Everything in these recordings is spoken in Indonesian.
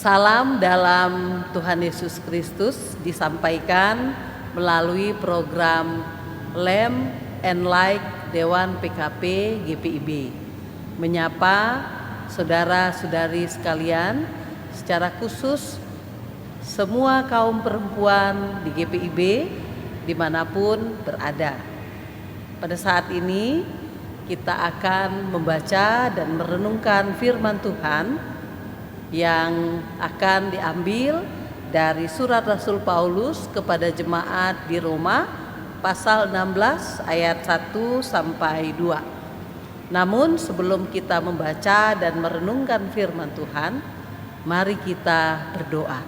Salam dalam Tuhan Yesus Kristus disampaikan melalui program Lamb and Light Dewan PKP GPIB. Menyapa saudara-saudari sekalian, secara khusus semua kaum perempuan di GPIB dimanapun berada. Pada saat ini kita akan membaca dan merenungkan firman Tuhan yang akan diambil dari surat Rasul Paulus kepada jemaat di Roma pasal 16 ayat 1 sampai 2. Namun sebelum kita membaca dan merenungkan firman Tuhan, mari kita berdoa.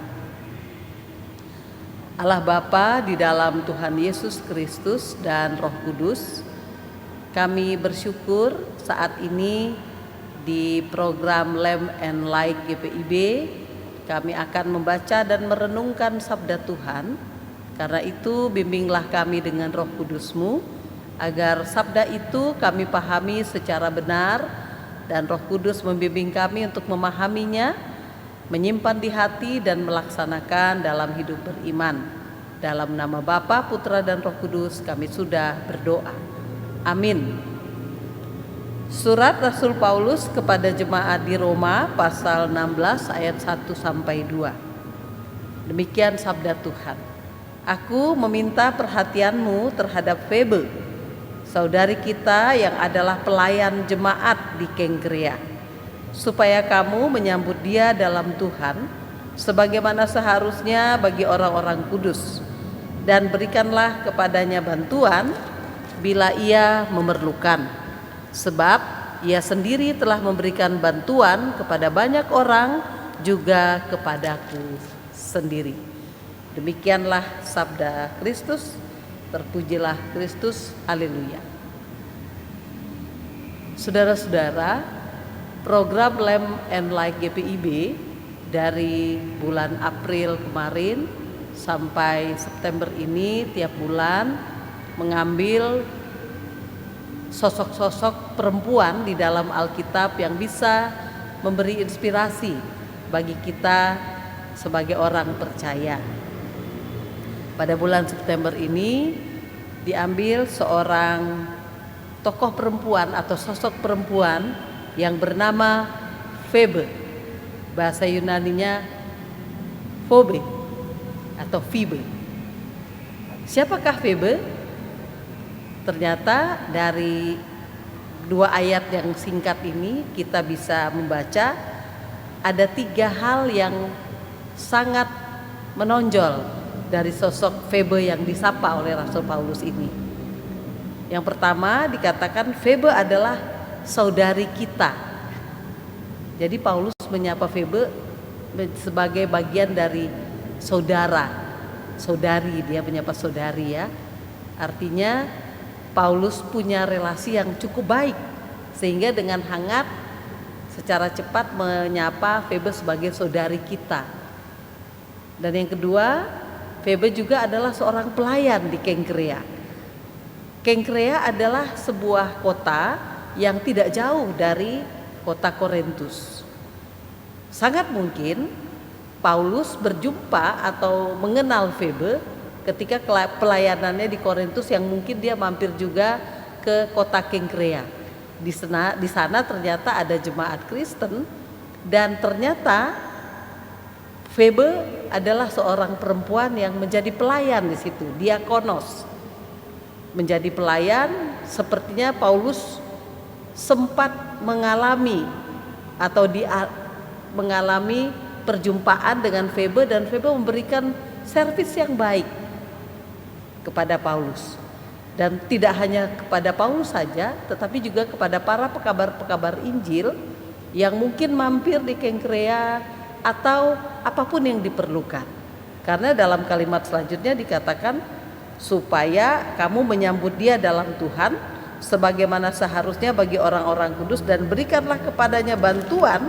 Allah Bapa di dalam Tuhan Yesus Kristus dan Roh Kudus, kami bersyukur saat ini di program Lamb and Light GPIB kami akan membaca dan merenungkan sabda Tuhan. Karena itu bimbinglah kami dengan Roh Kudus-Mu agar sabda itu kami pahami secara benar dan Roh Kudus membimbing kami untuk memahaminya, menyimpan di hati dan melaksanakan dalam hidup beriman. Dalam nama Bapa, Putra dan Roh Kudus kami sudah berdoa. Amin. Surat Rasul Paulus kepada jemaat di Roma pasal 16 ayat 1 sampai 2. Demikian sabda Tuhan. Aku meminta perhatianmu terhadap Febe, saudari kita yang adalah pelayan jemaat di Kengkrea, supaya kamu menyambut dia dalam Tuhan sebagaimana seharusnya bagi orang-orang kudus, dan berikanlah kepadanya bantuan bila ia memerlukan. Sebab ia sendiri telah memberikan bantuan kepada banyak orang, juga kepadaku sendiri. Demikianlah sabda Kristus. Terpujilah Kristus. Haleluya. Saudara-saudara, program Lamb and Light GPIB dari bulan April kemarin sampai September ini tiap bulan mengambil sosok-sosok perempuan di dalam Alkitab yang bisa memberi inspirasi bagi kita sebagai orang percaya. Pada bulan September ini diambil seorang tokoh perempuan atau sosok perempuan yang bernama Febe. Bahasa Yunaninya Phoebe atau Phoebe. Siapakah Febe? Ternyata dari dua ayat yang singkat ini kita bisa membaca ada tiga hal yang sangat menonjol dari sosok Febe yang disapa oleh Rasul Paulus ini. Yang pertama dikatakan Febe adalah saudari kita. Jadi Paulus menyapa Febe sebagai bagian dari saudara, saudari, dia menyapa saudari ya. Artinya Paulus punya relasi yang cukup baik sehingga dengan hangat secara cepat menyapa Febe sebagai saudari kita. Dan yang kedua, Febe juga adalah seorang pelayan di Kengkrea. Kengkrea adalah sebuah kota yang tidak jauh dari kota Korintus. Sangat mungkin Paulus berjumpa atau mengenal Febe ketika pelayanannya di Korintus yang mungkin dia mampir juga ke kota Kengkrea. Di sana ternyata ada jemaat Kristen dan ternyata Febe adalah seorang perempuan yang menjadi pelayan di situ, diakonos. Menjadi pelayan, sepertinya Paulus sempat mengalami atau mengalami perjumpaan dengan Febe dan Febe memberikan servis yang baik kepada Paulus, dan tidak hanya kepada Paulus saja tetapi juga kepada para pekabar-pekabar Injil yang mungkin mampir di Kengkrea atau apapun yang diperlukan. Karena dalam kalimat selanjutnya dikatakan supaya kamu menyambut dia dalam Tuhan sebagaimana seharusnya bagi orang-orang kudus, dan berikanlah kepadanya bantuan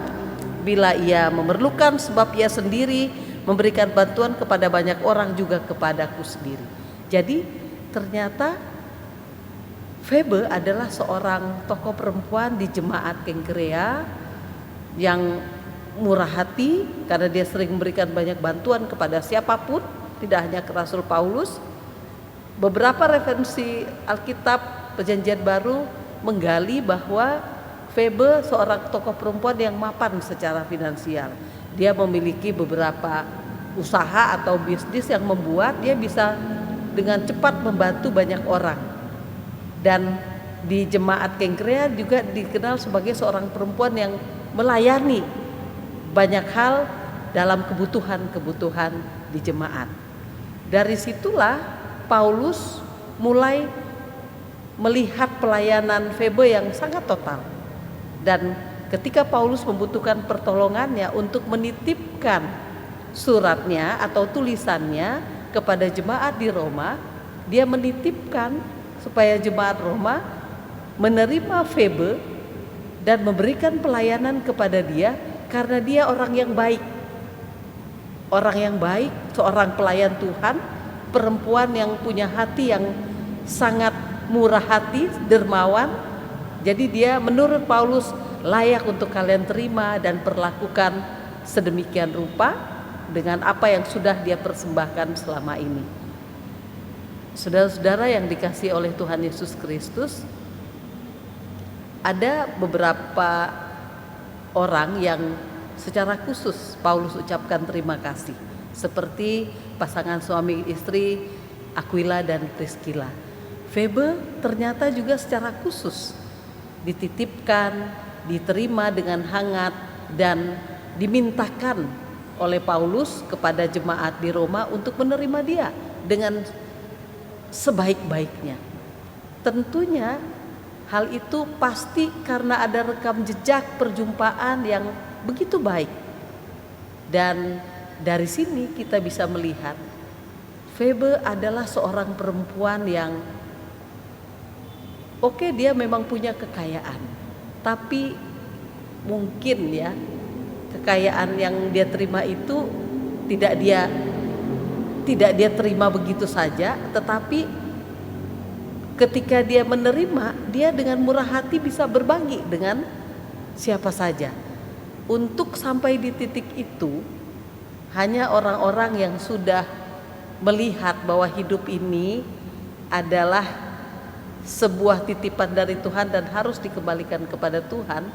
bila ia memerlukan, sebab ia sendiri memberikan bantuan kepada banyak orang, juga kepadaku sendiri. Jadi ternyata Febe adalah seorang tokoh perempuan di jemaat Kengkrea yang murah hati karena dia sering memberikan banyak bantuan kepada siapapun, tidak hanya ke Rasul Paulus. Beberapa referensi Alkitab Perjanjian Baru menggali bahwa Febe seorang tokoh perempuan yang mapan secara finansial. Dia memiliki beberapa usaha atau bisnis yang membuat dia bisa dengan cepat membantu banyak orang. Dan di jemaat Kenkrea juga dikenal sebagai seorang perempuan yang melayani banyak hal dalam kebutuhan-kebutuhan di jemaat. Dari situlah Paulus mulai melihat pelayanan Febe yang sangat total. Dan ketika Paulus membutuhkan pertolongannya untuk menitipkan suratnya atau tulisannya kepada jemaat di Roma, dia menitipkan supaya jemaat Roma menerima Febe dan memberikan pelayanan kepada dia karena dia orang yang baik. Orang yang baik, seorang pelayan Tuhan, perempuan yang punya hati yang sangat murah hati, dermawan. Jadi dia menurut Paulus layak untuk kalian terima dan perlakukan sedemikian rupa dengan apa yang sudah dia persembahkan selama ini. Saudara-saudara yang dikasihi oleh Tuhan Yesus Kristus, ada beberapa orang yang secara khusus Paulus ucapkan terima kasih, seperti pasangan suami istri Aquila dan Priscilla. Febe ternyata juga secara khusus dititipkan, diterima dengan hangat dan dimintakan oleh Paulus kepada jemaat di Roma untuk menerima dia dengan sebaik-baiknya. Tentunya hal itu pasti karena ada rekam jejak perjumpaan yang begitu baik. Dan dari sini kita bisa melihat Febe adalah seorang perempuan yang dia memang punya kekayaan, tapi mungkin ya kekayaan yang dia terima itu tidak dia terima begitu saja, tetapi ketika dia menerima, dia dengan murah hati bisa berbagi dengan siapa saja. Untuk sampai di titik itu, hanya orang-orang yang sudah melihat bahwa hidup ini adalah sebuah titipan dari Tuhan dan harus dikembalikan kepada Tuhan,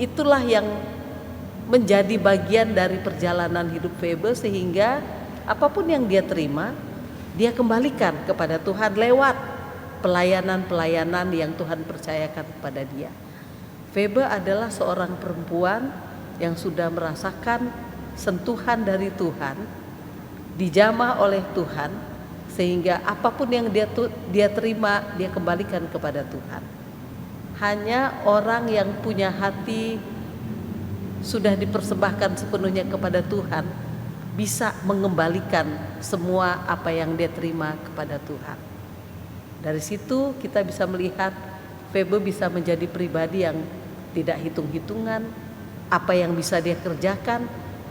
itulah yang menjadi bagian dari perjalanan hidup Febe, sehingga apapun yang dia terima dia kembalikan kepada Tuhan lewat pelayanan-pelayanan yang Tuhan percayakan kepada dia. Febe adalah seorang perempuan yang sudah merasakan sentuhan dari Tuhan, dijamah oleh Tuhan, sehingga apapun yang dia terima dia kembalikan kepada Tuhan. Hanya orang yang punya hati sudah dipersembahkan sepenuhnya kepada Tuhan bisa mengembalikan semua apa yang dia terima kepada Tuhan. Dari situ kita bisa melihat Febe bisa menjadi pribadi yang tidak hitung-hitungan apa yang bisa dia kerjakan.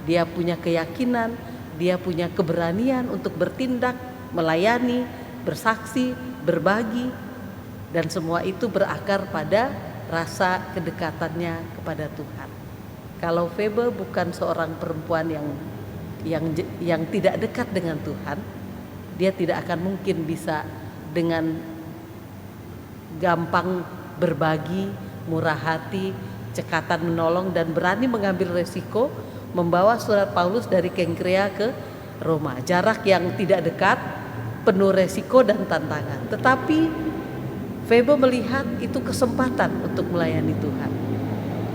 Dia punya keyakinan, dia punya keberanian untuk bertindak, melayani, bersaksi, berbagi, dan semua itu berakar pada rasa kedekatannya kepada Tuhan. Kalau Febe bukan seorang perempuan yang tidak dekat dengan Tuhan, dia tidak akan mungkin bisa dengan gampang berbagi, murah hati, cekatan menolong, dan berani mengambil resiko membawa surat Paulus dari Kenkrea ke Roma. Jarak yang tidak dekat, penuh resiko dan tantangan. Tetapi Febe melihat itu kesempatan untuk melayani Tuhan.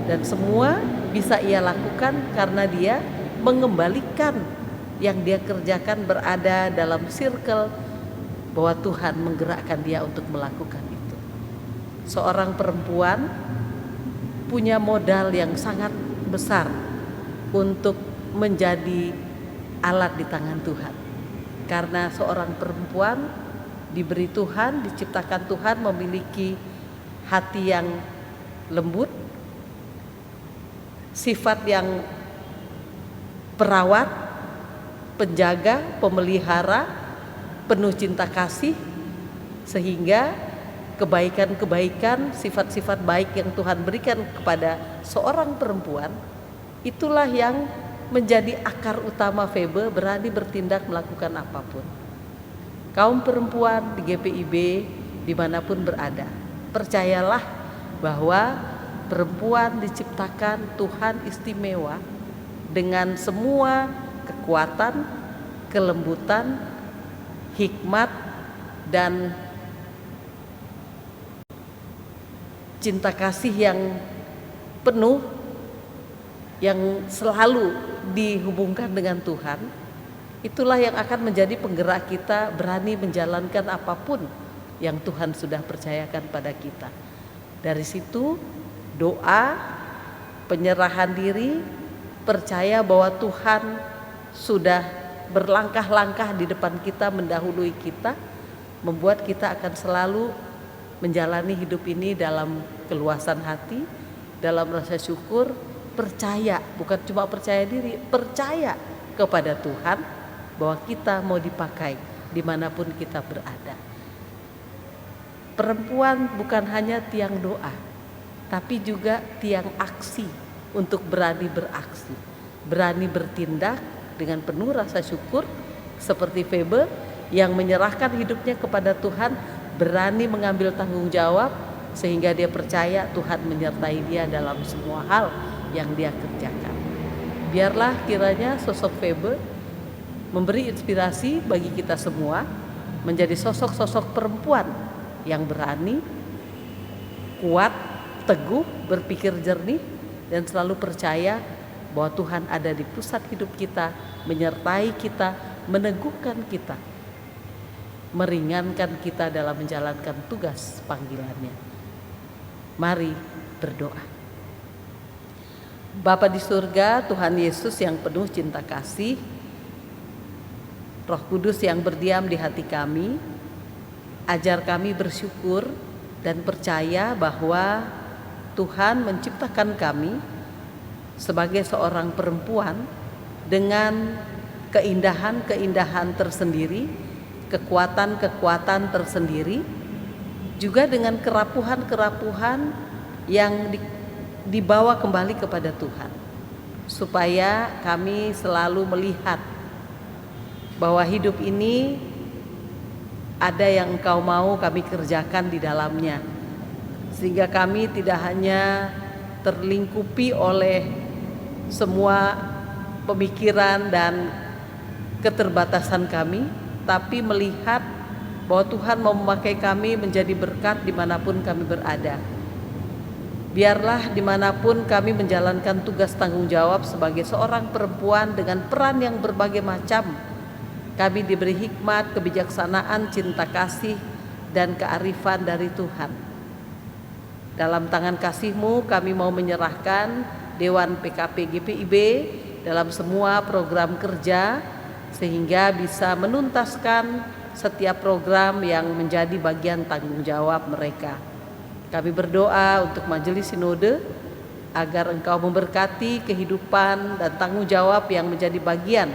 Dan semua bisa ia lakukan karena dia mengembalikan yang dia kerjakan berada dalam circle bahwa Tuhan menggerakkan dia untuk melakukan itu. Seorang perempuan punya modal yang sangat besar untuk menjadi alat di tangan Tuhan. Karena seorang perempuan diberi Tuhan, diciptakan Tuhan memiliki hati yang lembut, sifat yang perawat, penjaga, pemelihara, penuh cinta kasih, sehingga kebaikan-kebaikan, sifat-sifat baik yang Tuhan berikan kepada seorang perempuan, itulah yang menjadi akar utama Febe berani bertindak melakukan apapun. Kaum perempuan di GPIB dimanapun berada, percayalah bahwa perempuan diciptakan Tuhan istimewa dengan semua kekuatan, kelembutan, hikmat, dan cinta kasih yang penuh, yang selalu dihubungkan dengan Tuhan. Itulah yang akan menjadi penggerak kita berani menjalankan apapun yang Tuhan sudah percayakan pada kita. Dari situ doa, penyerahan diri, percaya bahwa Tuhan sudah berlangkah-langkah di depan kita, mendahului kita, membuat kita akan selalu menjalani hidup ini dalam keluasan hati, dalam rasa syukur, percaya, bukan cuma percaya diri, percaya kepada Tuhan bahwa kita mau dipakai dimanapun kita berada. Perempuan bukan hanya tiang doa, tapi juga tiang aksi untuk berani beraksi, berani bertindak dengan penuh rasa syukur seperti Febe yang menyerahkan hidupnya kepada Tuhan, berani mengambil tanggung jawab sehingga dia percaya Tuhan menyertai dia dalam semua hal yang dia kerjakan. Biarlah kiranya sosok Febe memberi inspirasi bagi kita semua menjadi sosok-sosok perempuan yang berani, kuat, teguh, berpikir jernih, dan selalu percaya bahwa Tuhan ada di pusat hidup kita, menyertai kita, meneguhkan kita, meringankan kita dalam menjalankan tugas panggilannya. Mari berdoa. Bapa di surga, Tuhan Yesus yang penuh cinta kasih, Roh Kudus yang berdiam di hati kami, ajar kami bersyukur dan percaya bahwa Tuhan menciptakan kami sebagai seorang perempuan dengan keindahan-keindahan tersendiri, kekuatan-kekuatan tersendiri, juga dengan kerapuhan-kerapuhan yang dibawa kembali kepada Tuhan, supaya kami selalu melihat bahwa hidup ini ada yang Engkau mau kami kerjakan di dalamnya, sehingga kami tidak hanya terlingkupi oleh semua pemikiran dan keterbatasan kami, tapi melihat bahwa Tuhan mau memakai kami menjadi berkat dimanapun kami berada. Biarlah dimanapun kami menjalankan tugas tanggung jawab sebagai seorang perempuan dengan peran yang berbagai macam, kami diberi hikmat, kebijaksanaan, cinta kasih, dan kearifan dari Tuhan. Dalam tangan kasih-Mu kami mau menyerahkan Dewan PKP GPIB dalam semua program kerja, sehingga bisa menuntaskan setiap program yang menjadi bagian tanggung jawab mereka. Kami berdoa untuk Majelis Sinode agar Engkau memberkati kehidupan dan tanggung jawab yang menjadi bagian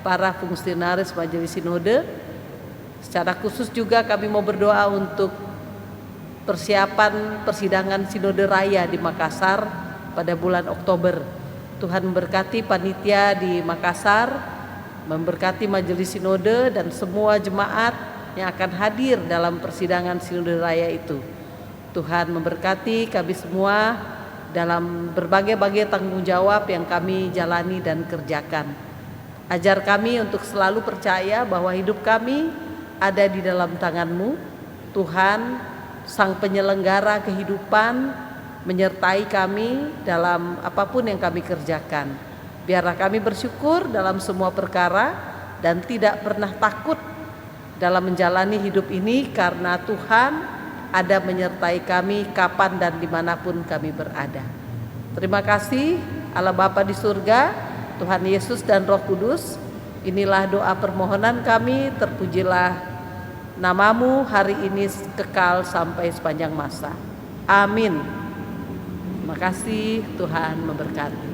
para fungsionaris Majelis Sinode. Secara khusus juga kami mau berdoa untuk persiapan persidangan Sinode Raya di Makassar pada bulan Oktober. Tuhan memberkati panitia di Makassar, memberkati Majelis Sinode dan semua jemaat yang akan hadir dalam persidangan Sinode Raya itu. Tuhan memberkati kami semua dalam berbagai-bagai tanggung jawab yang kami jalani dan kerjakan. Ajar kami untuk selalu percaya bahwa hidup kami ada di dalam tangan-Mu. Tuhan, Sang Penyelenggara kehidupan, menyertai kami dalam apapun yang kami kerjakan. Biarlah kami bersyukur dalam semua perkara dan tidak pernah takut dalam menjalani hidup ini, karena Tuhan ada menyertai kami kapan dan dimanapun kami berada. Terima kasih Allah Bapa di surga, Tuhan Yesus dan Roh Kudus. Inilah doa permohonan kami, terpujilah nama-Mu hari ini kekal sampai sepanjang masa. Amin. Terima kasih, Tuhan memberkati.